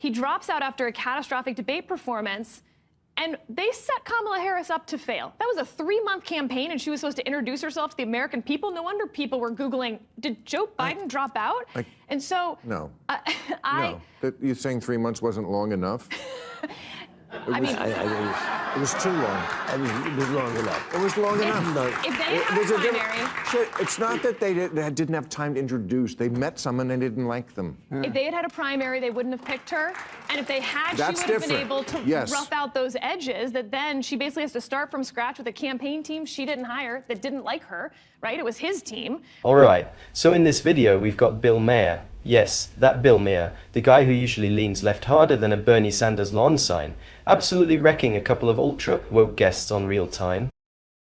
He drops out after a catastrophic debate performance, and they set Kamala Harris up to fail. That was a 3-month campaign, and she was supposed to introduce herself to the American people. No wonder people were Googling, did Joe Biden drop out? And so... No. No. You're saying 3 months wasn't long enough? It was too long. It was long enough. It was long enough. If they had a primary... It's not that they didn't have time to introduce. They met someone and they didn't like them. If they had had a primary, they wouldn't have picked her. And if they had, That's she would have been different. able to Yes. rough out those edges that then she basically has to start from scratch with a campaign team she didn't hire that didn't like her, right? It was his team. All right, so in this video, we've got Bill Maher. Yes, that Bill Maher, the guy who usually leans left harder than a Bernie Sanders lawn sign, absolutely wrecking a couple of ultra-woke guests on real time.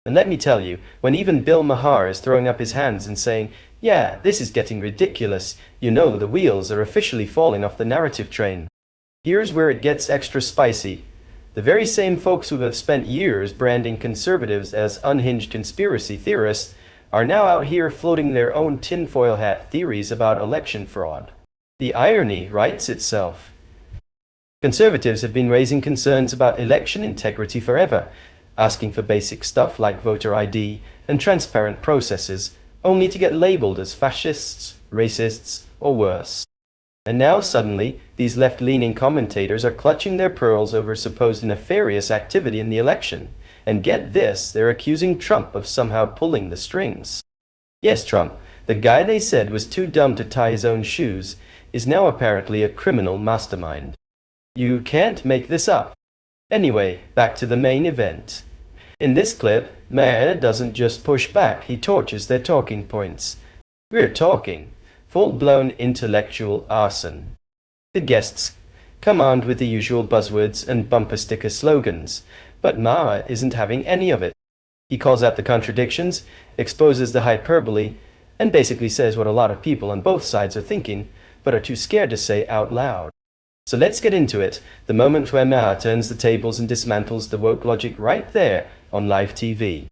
And let me tell you, when even Bill Maher is throwing up his hands and saying, yeah, this is getting ridiculous, you know the wheels are officially falling off the narrative train. Here's where it gets extra spicy. The very same folks who have spent years branding conservatives as unhinged conspiracy theorists are now out here floating their own tinfoil hat theories about election fraud. The irony writes itself. Conservatives have been raising concerns about election integrity forever, asking for basic stuff like voter ID and transparent processes, only to get labeled as fascists, racists, or worse. And now suddenly, these left-leaning commentators are clutching their pearls over supposed nefarious activity in the election. And get this, they're accusing Trump of somehow pulling the strings. Yes, Trump, the guy they said was too dumb to tie his own shoes, is now apparently a criminal mastermind. You can't make this up. Anyway, back to the main event. In this clip, Maher doesn't just push back, he torches their talking points. We're talking full-blown intellectual arson. The guests come armed with the usual buzzwords and bumper sticker slogans, but Maher isn't having any of it. He calls out the contradictions, exposes the hyperbole, and basically says what a lot of people on both sides are thinking, but are too scared to say out loud. So let's get into it, the moment where Maher turns the tables and dismantles the woke logic right there on live TV.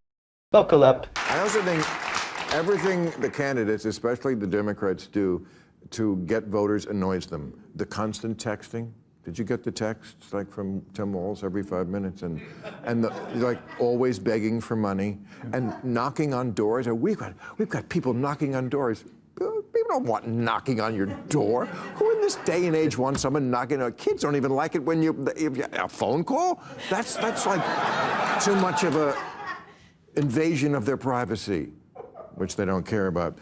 Buckle up. I also think everything the candidates, especially the Democrats, do to get voters annoys them. The constant texting. Did you get the texts like from Tim Walz every 5 minutes, and like always begging for money and knocking on doors? We've got people knocking on doors. People don't want knocking on your door. Who in this day and age wants someone knocking on? Kids don't even like it when a phone call. That's like too much of a invasion of their privacy, which they don't care about.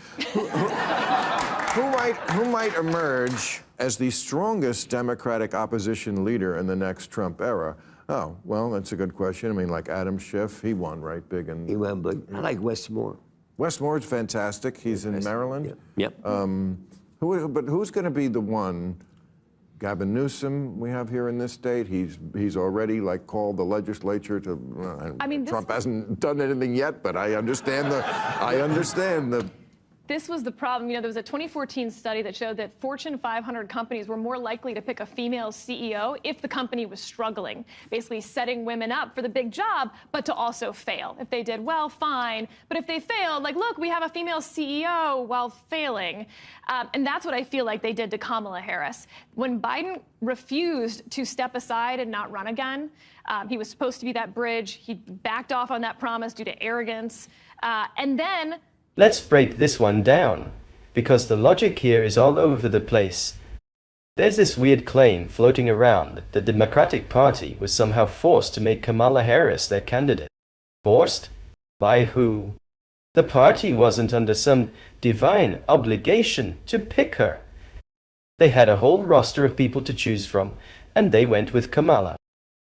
Who might emerge as the strongest Democratic opposition leader in the next Trump era? Oh, well, that's a good question. I mean, like Adam Schiff, he won, right, big. And he won big. I like Wes Moore. Wes Moore's fantastic. He's in Maryland. Yep. But who's going to be the one? Gavin Newsom, we have here in this state. He's already like called the legislature to. I mean, Trump hasn't done anything yet, but I understand the. This was the problem. You know, there was a 2014 study that showed that Fortune 500 companies were more likely to pick a female CEO if the company was struggling, basically setting women up for the big job, but to also fail. If they did well, fine. But if they failed, like, look, we have a female CEO while failing. And that's what I feel like they did to Kamala Harris. When Biden refused to step aside and not run again, he was supposed to be that bridge. He backed off on that promise due to arrogance. And then let's break this one down, because the logic here is all over the place. There's this weird claim floating around that the Democratic Party was somehow forced to make Kamala Harris their candidate. Forced? By who? The party wasn't under some divine obligation to pick her. They had a whole roster of people to choose from, and they went with Kamala.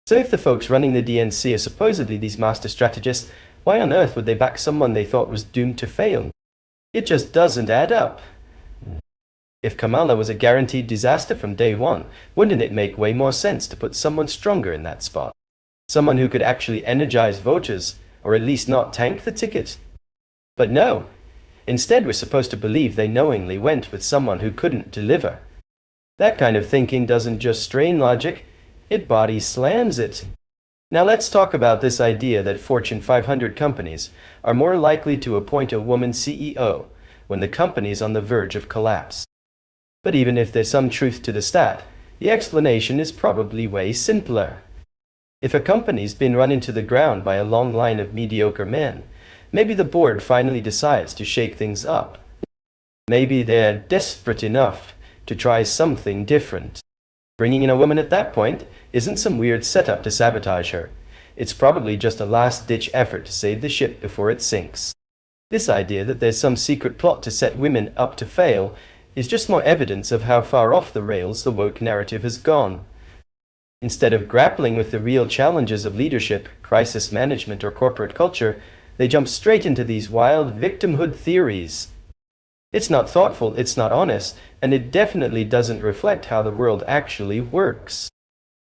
So if the folks running the DNC are supposedly these master strategists, why on earth would they back someone they thought was doomed to fail? It just doesn't add up. If Kamala was a guaranteed disaster from day one, wouldn't it make way more sense to put someone stronger in that spot? Someone who could actually energize voters, or at least not tank the ticket? But no. Instead, we're supposed to believe they knowingly went with someone who couldn't deliver. That kind of thinking doesn't just strain logic, it body slams it. Now let's talk about this idea that Fortune 500 companies are more likely to appoint a woman CEO when the company is on the verge of collapse. But even if there's some truth to the stat, The explanation is probably way simpler. If a company's been run into the ground by a long line of mediocre men, maybe the board finally decides to shake things up. Maybe they're desperate enough to try something different. Bringing in a woman at that point isn't some weird setup to sabotage her. It's probably just a last-ditch effort to save the ship before it sinks. This idea that there's some secret plot to set women up to fail is just more evidence of how far off the rails the woke narrative has gone. Instead of grappling with the real challenges of leadership, crisis management, or corporate culture, they jump straight into these wild victimhood theories. It's not thoughtful, it's not honest, and it definitely doesn't reflect how the world actually works.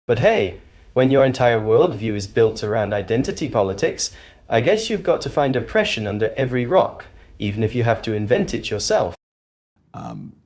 But hey, when your entire worldview is built around identity politics, I guess you've got to find oppression under every rock, even if you have to invent it yourself.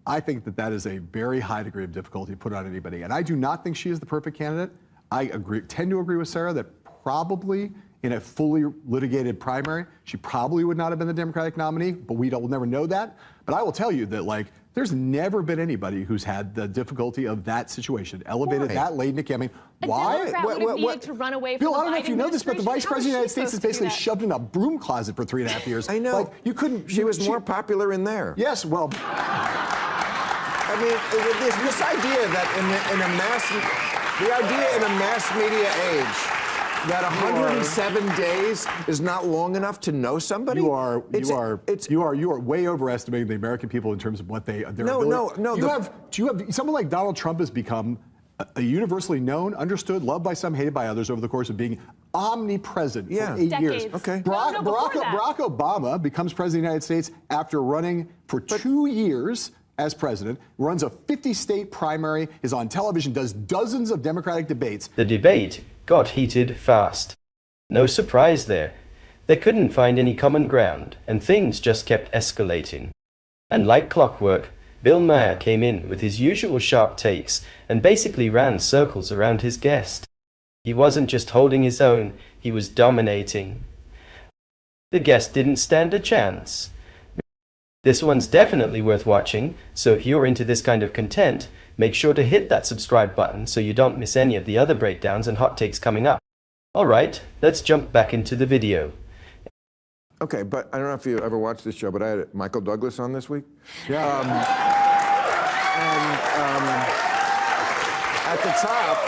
I think that that is a very high degree of difficulty to put on anybody. And I do not think she is the perfect candidate. I tend to agree with Sarah that probably in a fully litigated primary, she probably would not have been the Democratic nominee, but we'll never know that. But I will tell you that, like, there's never been anybody who's had the difficulty of that situation, elevated that late in the campaign. Why? Democrat would have needed to run away from Bill, the I don't know Biden if you know this, but the Vice President of the United States is basically shoved in a broom closet for 3.5 years. I know. Like, you couldn't. She was more popular in there. Yes, well. I mean, this idea that the idea in a mass media age that 107 days is not long enough to know somebody. You are way overestimating the American people in terms of what their ability. No. You have someone like Donald Trump has become a universally known, understood, loved by some, hated by others over the course of being omnipresent for 8 years. Okay. Barack Obama becomes president of the United States after running for 2 years as president, runs a 50-state primary, is on television, does dozens of Democratic debates. The debate got heated fast. No surprise there. They couldn't find any common ground, and things just kept escalating. And like clockwork, Bill Maher came in with his usual sharp takes and basically ran circles around his guest. He wasn't just holding his own, he was dominating. The guest didn't stand a chance. This one's definitely worth watching, so if you're into this kind of content, make sure to hit that subscribe button so you don't miss any of the other breakdowns and hot takes coming up. Alright, let's jump back into the video. Okay, but I don't know if you ever watched this show, but I had Michael Douglas on this week. Yeah. At the top,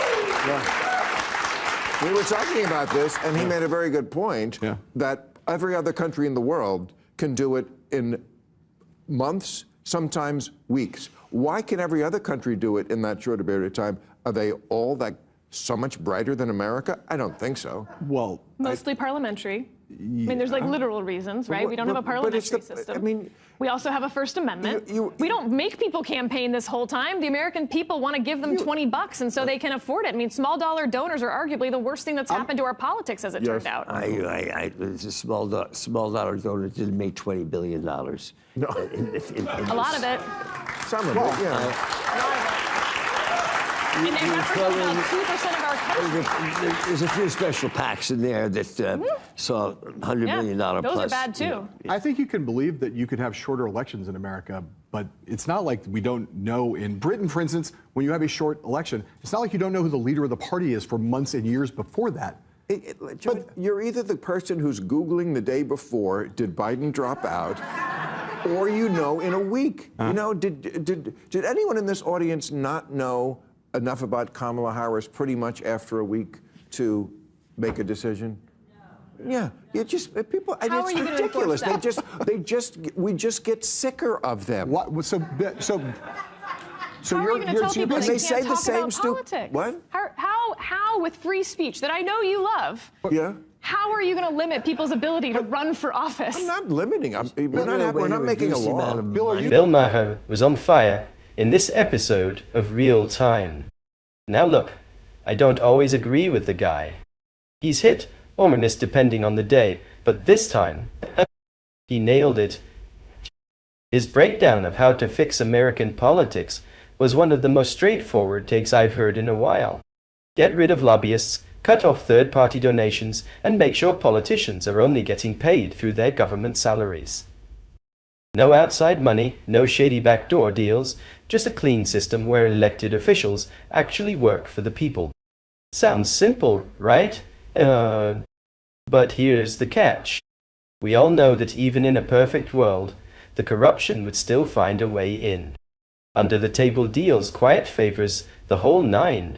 we were talking about this, and he made a very good point that every other country in the world can do it in months, sometimes weeks. Why can every other country do it in that short a period of time? Are they all that so much brighter than America? I don't think so. Well, mostly parliamentary. I mean, there's like literal reasons, right? We don't have a parliamentary system. I mean, we also have a First Amendment. We don't make people campaign this whole time. The American people want to give them $20, and so they can afford it. I mean, small dollar donors are arguably the worst thing that's happened to our politics, as it turned out. It's a small dollar donor didn't make $20 billion. No. A lot of it. Some of it, yeah. A lot of it. And they represent about 2% of our country. There's a few special PACs in there that saw $100 million plus. Those are bad too. I think you can believe that you could have shorter elections in America, but it's not like we don't know. In Britain, for instance, when you have a short election, it's not like you don't know who the leader of the party is for months and years before that. But you're either the person who's Googling the day before, did Biden drop out, or you know in a week. You know, did anyone in this audience not know enough about Kamala Harris pretty much after a week to make a decision? No. Yeah, you just people. How are you it's ridiculous. We just get sicker of them. What? So how are you going to tell people they can't say talk the same about politics? What? How with free speech that I know you love? Yeah. How are you going to limit people's ability to run for office? I'm not limiting. We're not making a law. Bill Maher was on fire in this episode of Real Time. Now look, I don't always agree with the guy. He's hit or miss depending on the day, but this time, he nailed it. His breakdown of how to fix American politics was one of the most straightforward takes I've heard in a while. Get rid of lobbyists, cut off third-party donations, and make sure politicians are only getting paid through their government salaries. No outside money, no shady backdoor deals, Just a clean system where elected officials actually work for the people. Sounds simple, right? But here's the catch. We all know that even in a perfect world, the corruption would still find a way in. Under-the-table deals, quiet favors, the whole nine.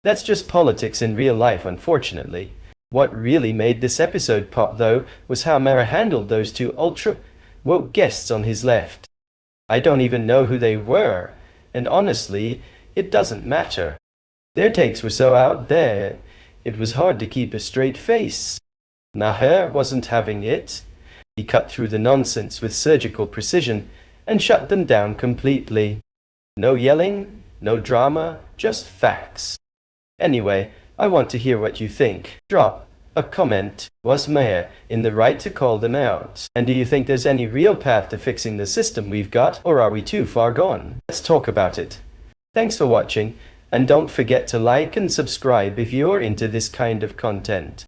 That's just politics in real life, unfortunately. What really made this episode pop, though, was how Maher handled those two ultra-woke guests on his left. I don't even know who they were, and honestly, it doesn't matter. Their takes were so out there, it was hard to keep a straight face. Maher wasn't having it. He cut through the nonsense with surgical precision and shut them down completely. No yelling, no drama, just facts. Anyway, I want to hear what you think. Drop a comment. Was Maher in the right to call them out? And do you think there's any real path to fixing the system we've got, or are we too far gone? Let's talk about it. Thanks for watching, and don't forget to like and subscribe if you're into this kind of content.